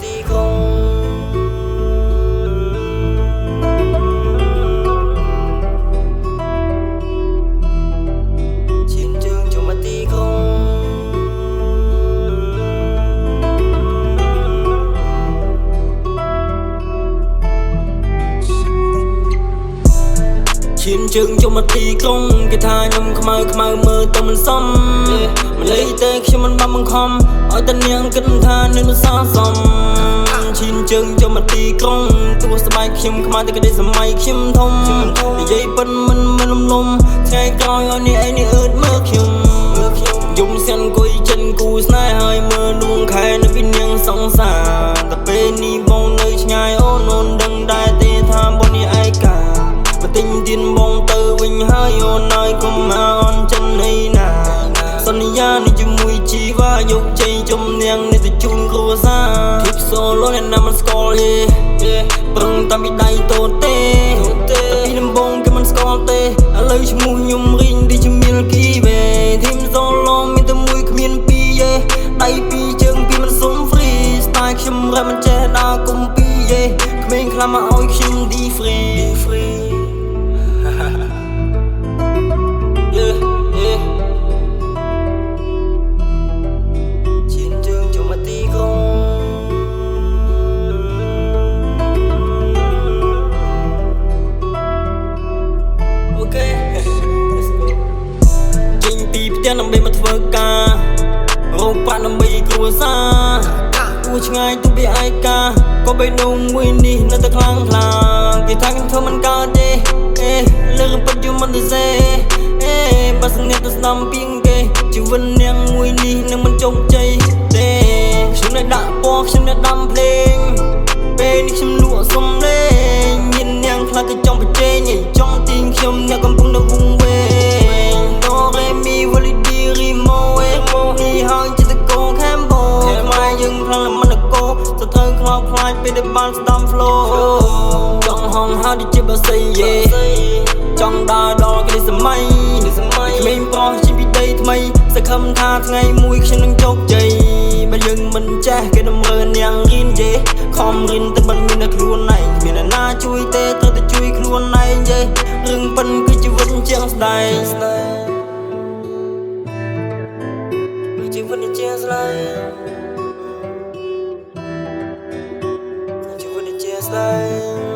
ទីក្រុងឈានជើងចូលមកទីក្រុងឈានជើងចូលមកទីក្រុងគេថាខ្ញុំខ្មៅមើលទៅមិនសមមិនលីទេខ្ញុំមិនបានបង្ខំឲ្យតានាងគិតថានឹងសោះសមឈានជើងចូលមកទីក្រុងទោះស្បែកខ្ញុំខ្មៅតែក្តីសម័យខ្ញុំធំនិយាយពិនមិនលំថ្ងៃក្រោយឲ្យនេះឯនេះអឺតមើលខ្ញុំយំសិនគួយចិនគូស្នេហ៍ហើយមើលដួងខែនៅពីនាងសង្សារតែពេលនេះបងនៅឆ្ងាយអូនអូនដឹងដែរទេថាបងនេះឯកាទិញទៀនបងទៅវិញហើយអូនហើយកុំមកអូនចិនអីណាសន្យានេះជាមួយជីវ៉ាយកជ័យជំនះនេះទៅជូនគ្រួសារធីបសូឡូអ្នកណាមិនស្គាល់ទេប្រឹងតាមពីដៃតូទេតែពីដំបងគេមិនស្គាល់ទេឥឡូវឈ្មោះខ្ញុំរីងដូចជាមីលគីវេធីមសូឡូមានតែមួយគ្មានពីរដៃពីរជើងពីរមិនសុំហ្វ្រីស្ទាយខ្ញុំរ៉ែមិនចេះដើរគុំពីក្មេងខ្លះមកឲ្យខ្ញុំឌីហ្វ្រីឈានជើងចូលមកទីក្រុងអូខេ let's go ចេញពីផ្ទះដើម្បីមកធ្វើការរកប្រាក់ដើម្បីគ្រួសារគួរឆ្ងាយទៅពីឯកាក៏បីដងមួយនេះនៅតែខ្លាំងគេថាខ្ញុំធ្វើមិនកើតទេលើកពិតយំមិនទៅសេបើស្នេហ៍ទៅស្ដាំពីងគេជីវិតនាងមួយនេះនឹងមិនជោគជ័យទេខ្ញុំនៅដាក់ពណ៌ខ្ញុំនៅដាំភ្លេងពេលនេះខ្ញុំលក់សំលេងមាននាងខ្លះក៏ចង់ប្រជែងចង់ទាញខ្ញុំអ្នកកំពុងនៅវង្វេងដូរេមីវ៉ាលីឌីរីម៉ូនេះហើយចិត្តកោខាំបូខ្មែរយើងខ្លាំងមិនកោទៅត្រូវខ្លោចខ្លាចពេលដែលបានស្ដាំ flow ចង់ហងហៅដូចជាបើស្អីចង់ដើរដល់ក្តីសម័យក្មេងប្រុសជីវិតដីថ្មីសង្ឃឹមថាថ្ងៃមួយខ្ញុំនឹងជោគជ័យបើយើងមិនចេះគេនឹងរើនាងរៀនខំរៀនទៅមិនមានតែខ្លួនឯងមានអ្នកណាជួយទេត្រូវតែជួយខ្លួនឯងរឿងប៉ិនគឺជីវិតជាងស្ដែងគឺជីវិតជាងស្ដែងជីវិតជាងស្ដែង